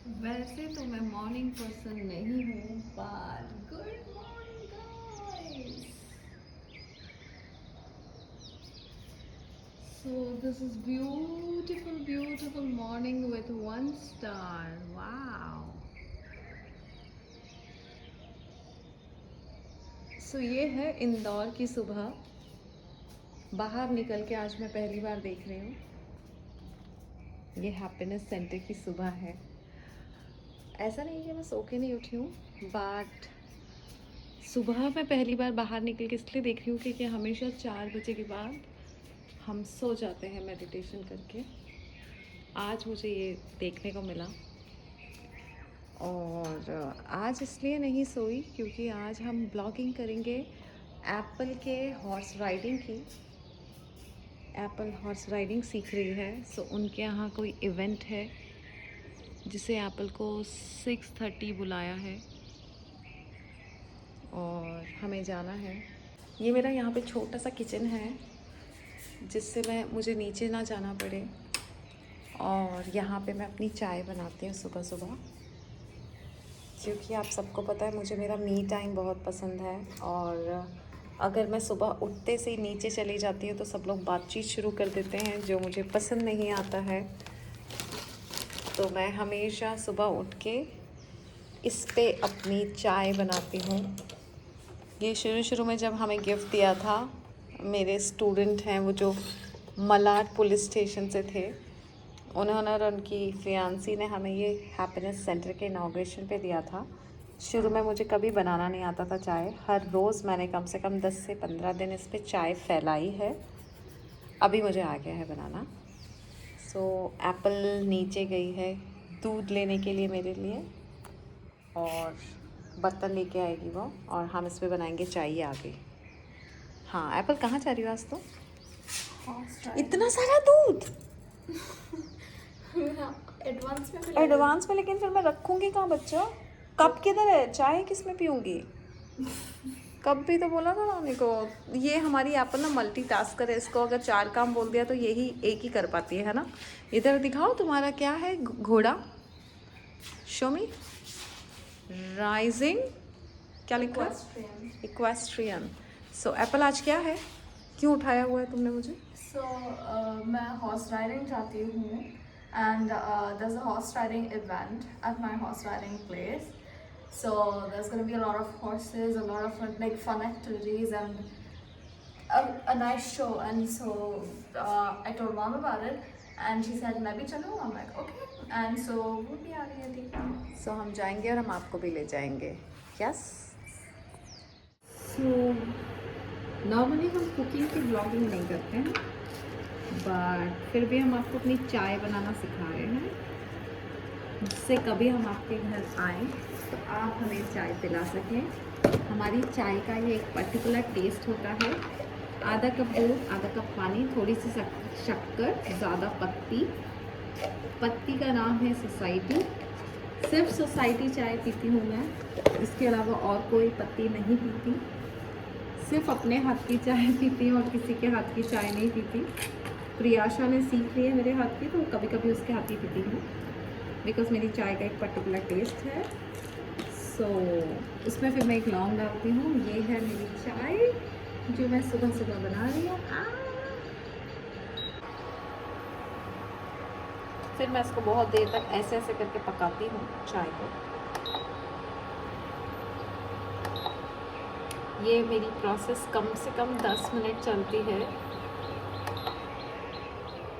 वैसे तो मैं मॉर्निंग पर्सन नहीं हूँ, पर good morning guys. So this is beautiful beautiful morning with one star. Wow. So ये है इंदौर की सुबह। बाहर निकल के आज मैं पहली बार देख रही हूँ। ये हैप्पीनेस सेंटर की सुबह है। ऐसा नहीं कि मैं सो के नहीं उठी हूँ, बट सुबह मैं पहली बार बाहर निकल के इसलिए देख रही हूँ क्योंकि हमेशा 4 बजे के बाद हम सो जाते हैं मेडिटेशन करके। आज मुझे ये देखने को मिला, और आज इसलिए नहीं सोई क्योंकि आज हम ब्लॉगिंग करेंगे एप्पल के हॉर्स राइडिंग की। एप्पल हॉर्स राइडिंग सीख रही है, सो उनके यहाँ कोई इवेंट है जिसे एप्पल को 6:30 बुलाया है और हमें जाना है। ये मेरा यहाँ पे छोटा सा किचन है जिससे मुझे नीचे ना जाना पड़े, और यहाँ पे मैं अपनी चाय बनाती हूँ सुबह सुबह, क्योंकि आप सबको पता है मुझे मेरा मी टाइम बहुत पसंद है। और अगर मैं सुबह उठते से ही नीचे चली जाती हूँ तो सब लोग बातचीत शुरू कर देते हैं, जो मुझे पसंद नहीं आता है। तो मैं हमेशा सुबह उठ के इस पे अपनी चाय बनाती हूँ। ये शुरू में जब हमें गिफ्ट दिया था, मेरे स्टूडेंट हैं वो जो मलाड पुलिस स्टेशन से थे, उन्होंने और उनकी फियांसी ने हमें ये हैप्पीनेस सेंटर के इनाग्रेशन पे दिया था। शुरू में मुझे कभी बनाना नहीं आता था चाय। हर रोज़ मैंने कम से कम 10 से 15 दिन इस पे चाय फैलाई है। अभी मुझे आ गया है बनाना। सो एप्पल नीचे गई है दूध लेने के लिए मेरे लिए, और बर्तन लेके आएगी वो, और हम इस पे बनाएंगे चाय। ये आ गई। हाँ, एप्पल कहाँ जा रही हो आज तो? इतना सारा दूध एडवांस में, लेकिन फिर मैं रखूँगी कहाँ बच्चा? कप किधर है? चाय किस में पीऊँगी? कब भी तो बोला था नानी को। ये हमारी एप्पल ना मल्टीटास्कर है, इसको अगर 4 काम बोल दिया तो यही एक ही कर पाती है ना। इधर दिखाओ तुम्हारा क्या है घोड़ा, शो मी। राइजिंग, क्या लिखा है? इक्वेस्ट्रियन। सो एप्पल आज क्या है, क्यों उठाया हुआ है तुमने मुझे? मैं हॉर्स राइडिंग चाहती हूँ, and there's a horse riding event at my horse riding place. So there's going to be a lot of horses, a lot of like fun activities, and a nice show. And so I told mom about it, and she said मैं भी चलूँ. I'm like okay, and so वो भी आ रही थी. सो हम जाएंगे और हम आपको भी ले जाएंगे। यस। सो नॉर्मली हम कुकिंग की ब्लॉगिंग नहीं करते हैं, बट फिर भी हम आपको अपनी चाय बनाना सिखा रहे हैं, जिससे कभी हम आपके घर आएँ तो आप हमें चाय पिला सकें। हमारी चाय का ये एक पर्टिकुलर टेस्ट होता है। आधा कप दूध, आधा कप पानी, थोड़ी सी शक्कर, ज़्यादा पत्ती। पत्ती का नाम है सोसाइटी। सिर्फ सोसाइटी चाय पीती हूँ मैं, इसके अलावा और कोई पत्ती नहीं पीती। सिर्फ अपने हाथ की चाय पीती हूँ और किसी के हाथ की चाय नहीं पीती। प्रियाशा ने सीख ली है मेरे हाथ की, तो कभी कभी उसके हाथ की पीती हूँ, बिकॉज मेरी चाय का एक पर्टिकुलर टेस्ट है। सो उसमें फिर मैं एक लौंग डालती हूँ। ये है मेरी चाय जो मैं सुबह सुबह बना रही हूँ। फिर मैं इसको बहुत देर तक ऐसे ऐसे करके पकाती हूँ चाय को। ये मेरी प्रोसेस कम से कम 10 मिनट चलती है,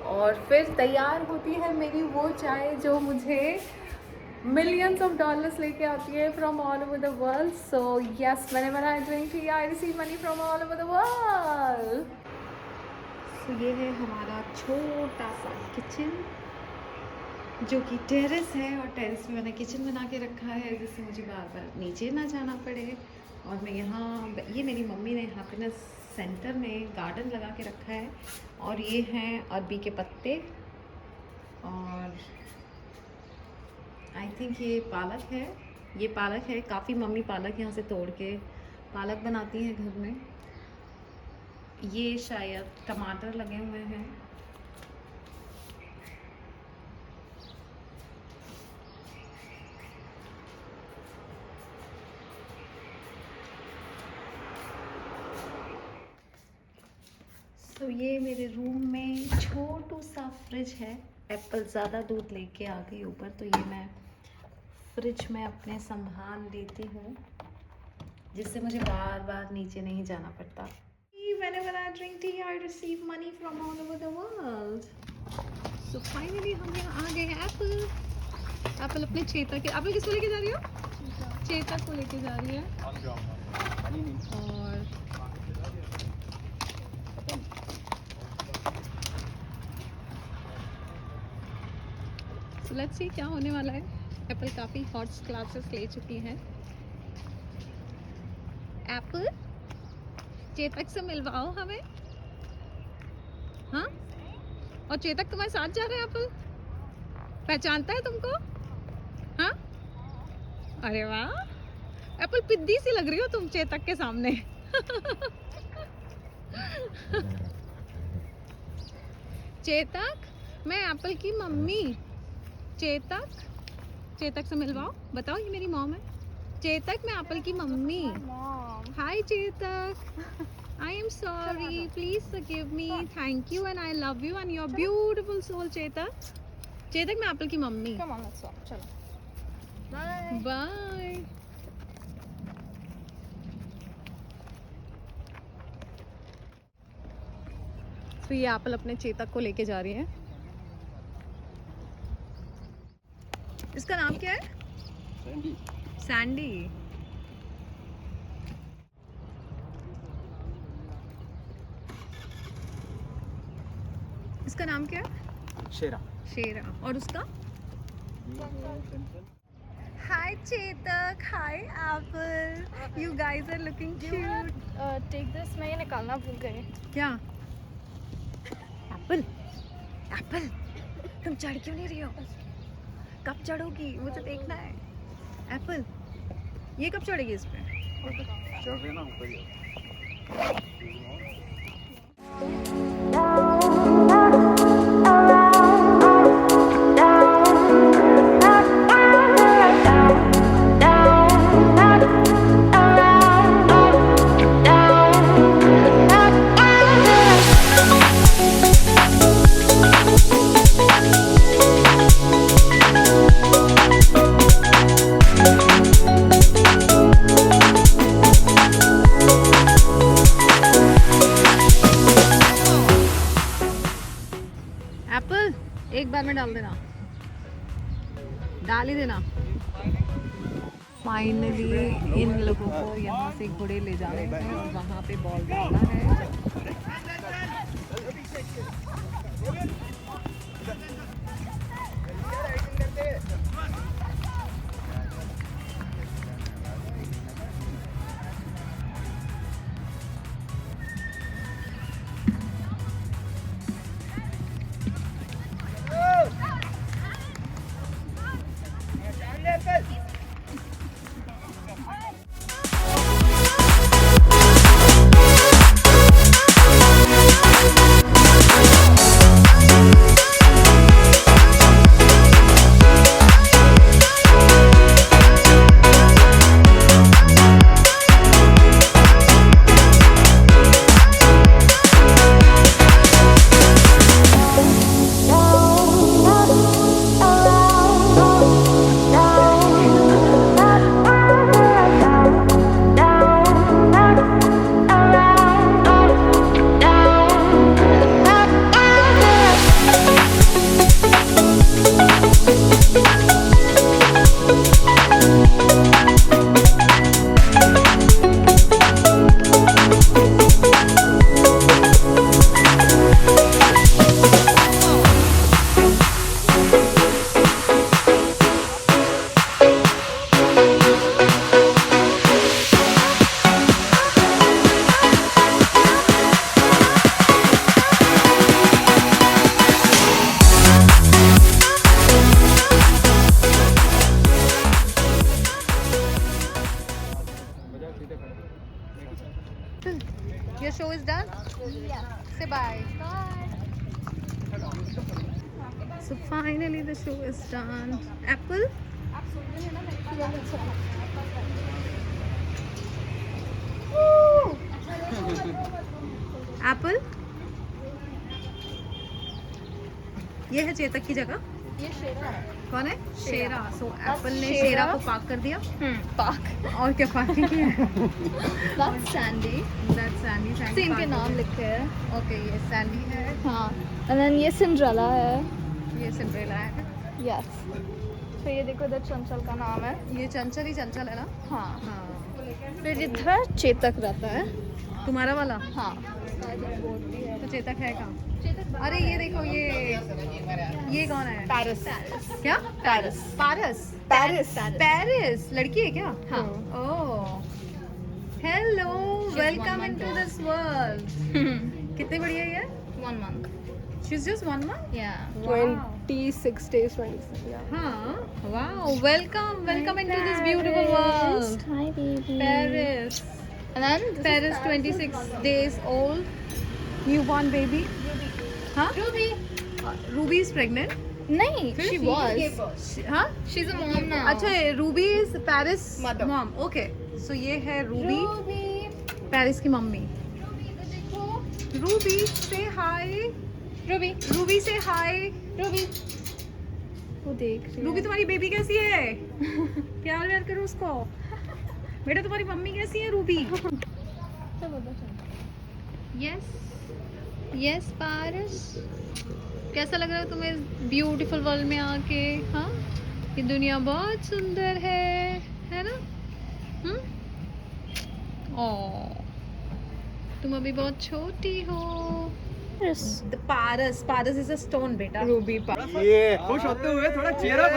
और फिर तैयार होती है मेरी वो चाय जो मुझे मिलियंस ऑफ डॉलर्स लेके आती है from all over the world. So yes, whenever I drink tea, I receive money from all over the world. सो ये है हमारा छोटा सा किचन, जो कि टेरेस है, और टेरेस में मैंने किचन बना के रखा है जिससे मुझे बार बार नीचे ना जाना पड़े। और मैं यहाँ, ये मेरी मम्मी ने हैप्पीनेस सेंटर में गार्डन लगा के रखा है, और ये हैं अरबी के पत्ते, और आई थिंक ये पालक है। ये पालक है, काफ़ी मम्मी पालक यहाँ से तोड़ के पालक बनाती हैं घर में। ये शायद टमाटर लगे हुए हैं। तो ये मेरे रूम में छोटू सा फ्रिज है। एप्पल ज़्यादा दूध लेके आ गई ऊपर, तो ये मैं फ्रिज में अपने संभाल लेती हूँ, जिससे मुझे बार बार नीचे नहीं जाना पड़ता। Whenever I drink tea, I receive money from all over the world. So finally हम यहाँ आ गए हैं। एप्पल अपने चेतक के, एप्पल किसको लेके जा रही हो? चेतक को लेके जा रही है। और so let's see क्या होने वाला है। एप्पल काफ़ी हॉट क्लासेस ले चुकी हैं। एप्पल चेतक से मिलवाओ हमें, हाँ? और चेतक तुम्हारे साथ जा रहे हैं। एप्पल पहचानता है तुमको, हाँ? अरे वाह, एप्पल पिद्दी सी लग रही हो तुम चेतक के सामने। चेतक, मैं एप्पल की मम्मी। चेतक से मिलवाओ, बताओ ये मेरी मॉम है। चेतक, मैं एप्पल की mummy. Hi Chetak, I am sorry, please forgive me, thank you and I love you and you're beautiful soul Chetak. Chetak, मैं एप्पल की mummy. Come on, let's walk. चलो। Bye. बाय। तो ये एप्पल अपने चेतक को लेके जा रही है। इसका नाम क्या है? सैंडी। इसका नाम क्या है? शेरा। और उसका? Hi Chetak, hi Apple, you guys are looking cute. Take this. मैं ये निकालना भूल गई। क्या? एप्पल, एप्पल, तुम चढ़ क्यों नहीं रही हो? कब चढ़ोगी? मुझे देखना है। एप्पल, ये कब चढ़ेगी इस पे? चढ़ रहे ना ऊपर ही। एप्पल, एक बार में डाल देना, डाल ही देना। फाइनली इन लोगों को यहाँ से घोड़े ले जाने हैं और वहाँ पे बॉल डालना है। Your show is done? Yeah. Say bye. Bye. So finally the show is done. Apple? Apple? ये है चेतक की जगह। ये शेरा है। कौन है? शेरा। सो एप्पल ने शेरा। शेरा को पार्क कर दिया। पार्क। और क्या पार्किंग की है? That's Sandy। That's Sandy। से इनके नाम लिखे हैं। ओके, ये सैंडी है, हाँ। And then ये सिंड्रेला है। ये सिंड्रेला है, Yes। फिर ये देखो इधर चंचल का नाम है। ये चंचल ही चंचल है ना? हाँ। हाँ। फिर इधर चेतक रहता है। तुम्हारा वाला? हाँ। तो चेतक है कहाँ? अरे ये देखो, ये कौन है? पेरिस। क्या? पेरिस। पारस। पेरिस। पेरिस लड़की है क्या? हाँ। Oh, hello, welcome into this world. कितनी बढ़िया ये? 1 month। She's just 1 month? Yeah। Wow. 26 days, 26। Yeah। हाँ, wow, welcome into this beautiful world. Hi baby। Paris. And then Paris, 26 days old, newborn baby. Huh? Ruby। Ruby is pregnant. नहीं, she was। हाँ? She's a mom now। अच्छा, Ruby is Paris Mother। mom. Okay, so ये है Ruby, Ruby। Paris की mummy. Ruby इधर देखो। Ruby, say hi. Ruby। Ruby, say hi. Ruby। वो देख रही रूबी, तुम्हारी बेबी कैसी है? प्यार व्यार करो उसको। बेटा, तुम्हारी मम्मी कैसी है रूबी? यस यस पारस, कैसा लग रहा है तुम्हें ब्यूटीफुल वर्ल्ड में आके? हाँ, ये दुनिया बहुत सुंदर है ना? ओ, तुम अभी बहुत छोटी हो। पारस इज अ स्टोन बेटा। रूबी ये खुश होते हुए थोड़ा चेहरा